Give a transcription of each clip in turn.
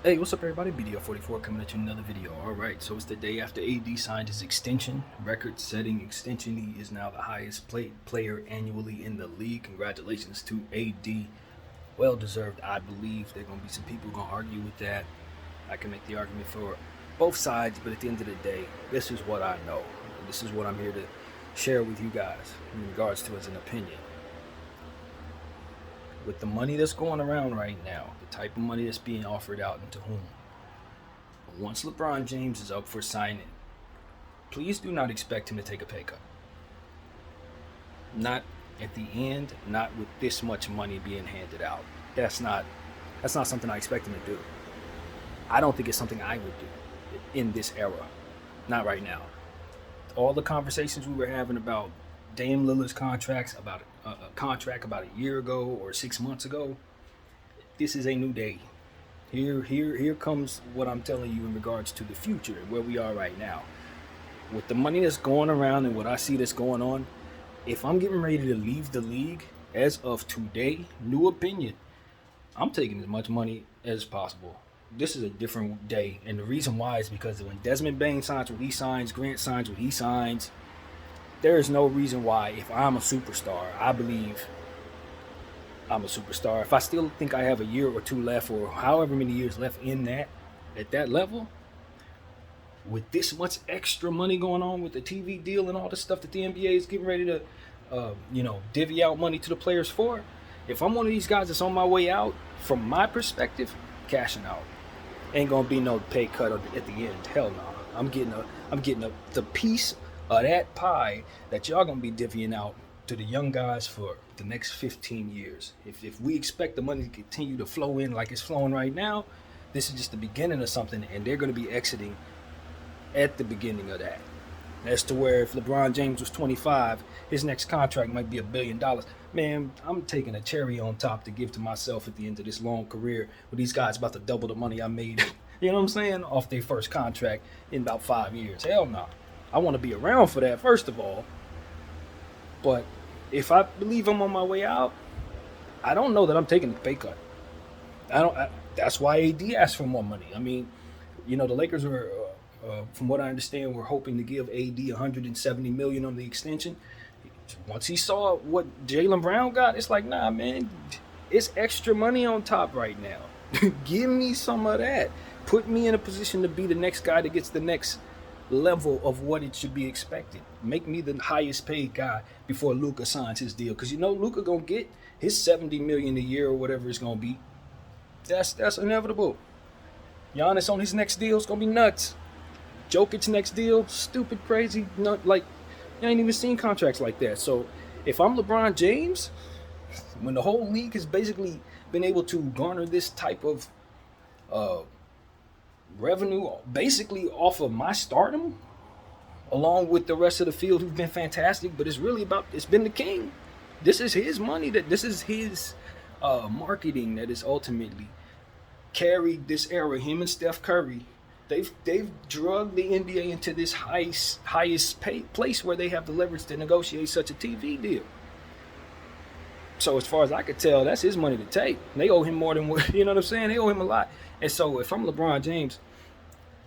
Hey, what's up, everybody? BDO44 coming at you another video. All right, so it's the day after AD signed his extension, record-setting extension. He is now the highest player annually in the league. Congratulations to AD. Well deserved, I believe. There are going to be some people going to argue with that. I can make the argument for both sides, but at the end of the day, this is what I know. This is what I'm here to share with you guys in regards to as an opinion. With the money that's going around right now, the type of money that's being offered out and to whom, once LeBron James is up for signing, please do not expect him to take a pay cut. Not at the end, not with this much money being handed out. That's not something I expect him to do. I don't think it's something I would do in this era. Not right now. All the conversations we were having about Dame Lillard's contracts, about a contract about a year ago or 6 months ago, this is a new day. Here comes what I'm telling you in regards to the future and where we are right now. With the money that's going around and what I see that's going on, if I'm getting ready to leave the league as of today, new opinion, I'm taking as much money as possible. This is a different day, and the reason why is because when Desmond Bane signs what he signs, Grant signs what he signs, there is no reason why, if I'm a superstar, I believe I'm a superstar. If I still think I have a year or two left, or however many years left in that, at that level, with this much extra money going on with the TV deal and all the stuff that the NBA is getting ready to, divvy out money to the players for, if I'm one of these guys that's on my way out, from my perspective, cashing out. Ain't gonna be no pay cut at the end. Hell no. I'm getting the piece of that pie that y'all gonna be divvying out to the young guys for the next 15 years. If we expect the money to continue to flow in like it's flowing right now, this is just the beginning of something, and they're gonna be exiting at the beginning of that. As to where if LeBron James was 25, his next contract might be $1 billion. Man, I'm taking a cherry on top to give to myself at the end of this long career with these guys about to double the money I made, you know what I'm saying, off their first contract in about 5 years. Hell no. I want to be around for that, first of all. But if I believe I'm on my way out, I don't know that I'm taking the pay cut. That's why AD asked for more money. I mean, the Lakers were, from what I understand, were hoping to give AD 170 million on the extension. Once he saw what Jaylen Brown got, it's like, nah, man, it's extra money on top right now. Give me some of that. Put me in a position to be the next guy that gets the next level of what it should be expected. Make me the highest paid guy before Luka signs his deal, because Luka gonna get his 70 million a year or whatever it's gonna be. That's inevitable. Giannis on his next deal is gonna be nuts. Jokic's next deal, stupid, crazy, not like I ain't even seen contracts like that. So if I'm LeBron James, when the whole league has basically been able to garner this type of revenue basically off of my stardom, along with the rest of the field who've been fantastic, but it's been the king. This is his money, this is his marketing that is ultimately carried this era. Him and Steph Curry, they've drugged the NBA into this highest place where they have the leverage to negotiate such a TV deal. So as far as I could tell, that's his money to take. They owe him more than what, you know what I'm saying? They owe him a lot. And so if I'm LeBron James,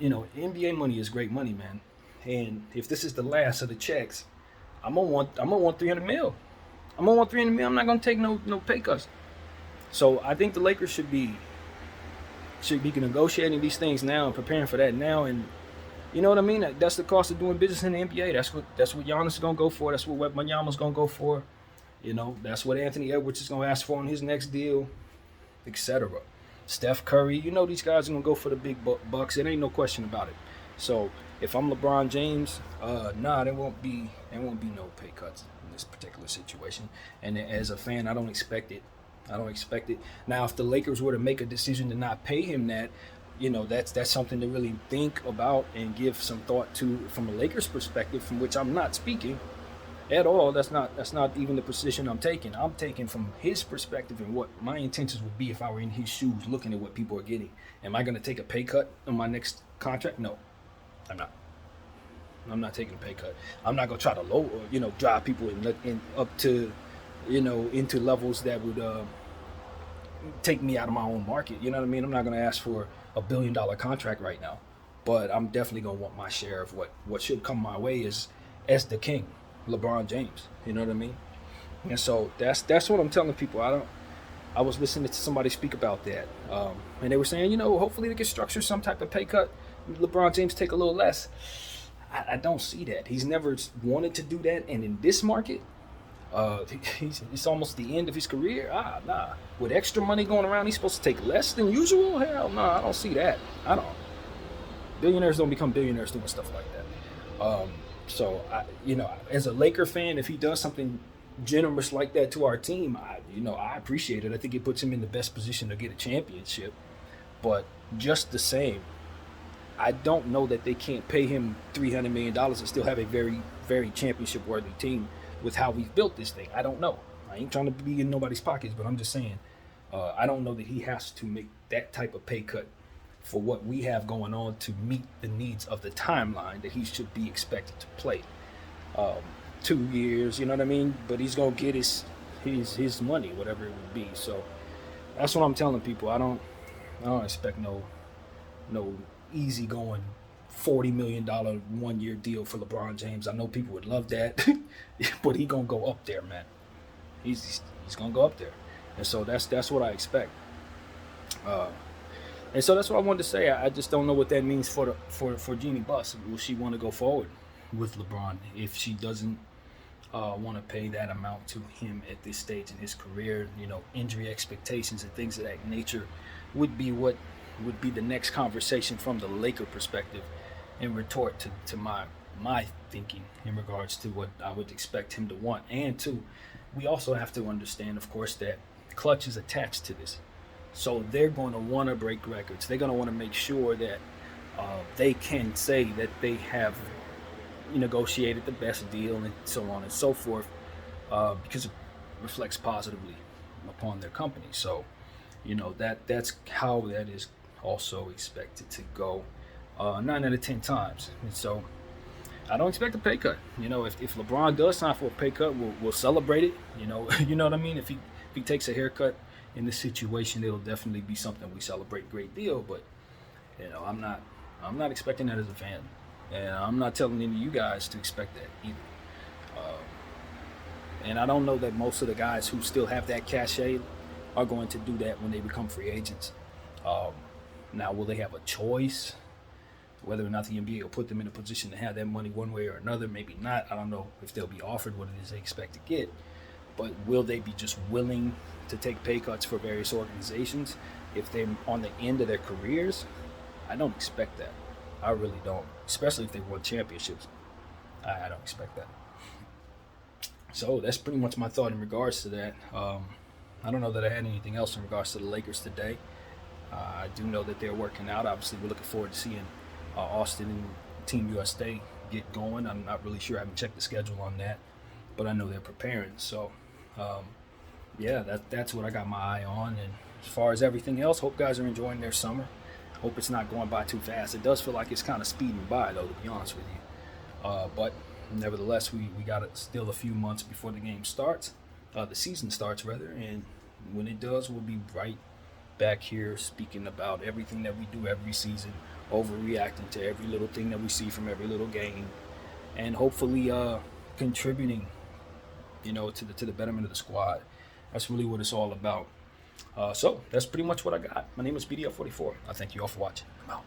NBA money is great money, man. And if this is the last of the checks, I'm gonna want 300 mil. I'm gonna want 300 mil. I'm not gonna take no pay cuts. So I think the Lakers should be negotiating these things now and preparing for that now. And you know what I mean? That's the cost of doing business in the NBA. That's what Giannis is gonna go for. That's what Wembanyama's gonna go for. That's what Anthony Edwards is gonna ask for on his next deal, etc. Steph Curry, these guys are gonna go for the big bucks. It ain't no question about it. So if I'm LeBron James, there won't be no pay cuts in this particular situation. And as a fan, I don't expect it. Now, if the Lakers were to make a decision to not pay him that, that's something to really think about and give some thought to from a Lakers perspective, from which I'm not speaking at all. That's not even the position I'm taking. I'm taking from his perspective and what my intentions would be if I were in his shoes, looking at what people are getting. Am I going to take a pay cut on my next contract? No, I'm not. I'm not taking a pay cut. I'm not going to try to drive people in up to, into levels that would take me out of my own market. You know what I mean? I'm not going to ask for $1 billion contract right now, but I'm definitely going to want my share of what should come my way as the king, LeBron James. You know what I mean? And so that's what I'm telling people. I was listening to somebody speak about that, and they were saying, hopefully they can structure some type of pay cut. LeBron James take a little less. I don't see that. He's never wanted to do that, and in this market, it's almost the end of his career. Nah. With extra money going around, he's supposed to take less than usual? Hell no, I don't see that. I don't. Billionaires don't become billionaires doing stuff like that. So, as a Laker fan, if he does something generous like that to our team, I appreciate it. I think it puts him in the best position to get a championship. But just the same, I don't know that they can't pay him $300 million and still have a very, very championship-worthy team with how we've built this thing. I don't know. I ain't trying to be in nobody's pockets, but I'm just saying, I don't know that he has to make that type of pay cut for what we have going on to meet the needs of the timeline that he should be expected to play. 2 years, you know what I mean? But he's gonna get his money, whatever it would be. So that's what I'm telling people. I don't expect no easy going $40 million 1 year deal for LeBron James. I know people would love that, but he gonna go up there, man. He's gonna go up there, and so that's what I expect. And so that's what I wanted to say. I just don't know what that means for Jeanie Buss. Will she want to go forward with LeBron if she doesn't want to pay that amount to him at this stage in his career? Injury expectations and things of that nature would be what would be the next conversation from the Laker perspective in retort to my thinking in regards to what I would expect him to want. And two, we also have to understand, of course, that Clutch is attached to this. So they're going to want to break records. They're going to want to make sure that they can say that they have negotiated the best deal and so on and so forth, because it reflects positively upon their company. So, that's how that is also expected to go 9 out of 10 times. And so I don't expect a pay cut. If LeBron does sign for a pay cut, we'll celebrate it. You know what I mean? If he takes a haircut in this situation, it'll definitely be something we celebrate a great deal. But I'm not expecting that as a fan, and I'm not telling any of you guys to expect that either. And I don't know that most of the guys who still have that cachet are going to do that when they become free agents. Now, will they have a choice? Whether or not the NBA will put them in a position to have that money one way or another, maybe not. I don't know if they'll be offered what it is they expect to get. But will they be just willing to take pay cuts for various organizations if they're on the end of their careers? I don't expect that. I really don't. Especially if they won championships. I don't expect that. So that's pretty much my thought in regards to that. I don't know that I had anything else in regards to the Lakers today. I do know that they're working out. Obviously, we're looking forward to seeing Austin and Team USA get going. I'm not really sure. I haven't checked the schedule on that, but I know they're preparing. So, that's what I got my eye on. And as far as everything else, hope guys are enjoying their summer. Hope it's not going by too fast. It does feel like it's kind of speeding by, though, to be honest with you. But nevertheless, we got still a few months before the game starts. The season starts, rather. And when it does, we'll be right back here speaking about everything that we do every season, overreacting to every little thing that we see from every little game, and hopefully contributing, to the betterment of the squad. That's really what it's all about. So that's pretty much what I got. My name is BDL44. I thank you all for watching. I'm out.